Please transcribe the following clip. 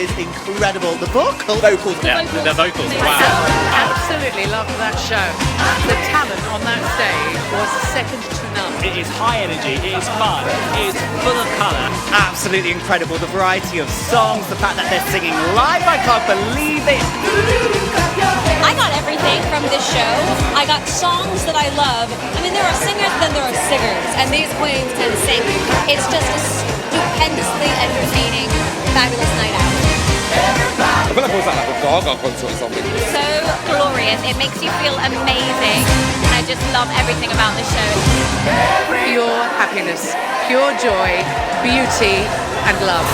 is incredible. The vocals. The vocals, wow. Absolutely loved that show. The talent on that stage was second to none. It is high energy, it is fun, it is full of colour. Absolutely incredible. The variety of songs, the fact that they're singing live, I can't believe it. I got everything from this show. I got songs that I love. I mean, there are singers, then there are singers, and these queens can sing. It's just a stupendously entertaining, fabulous night out. I feel like it was like a Gaga concert or something. So glorious. It makes you feel amazing. I just love everything about the show. Pure happiness, pure joy, beauty and love.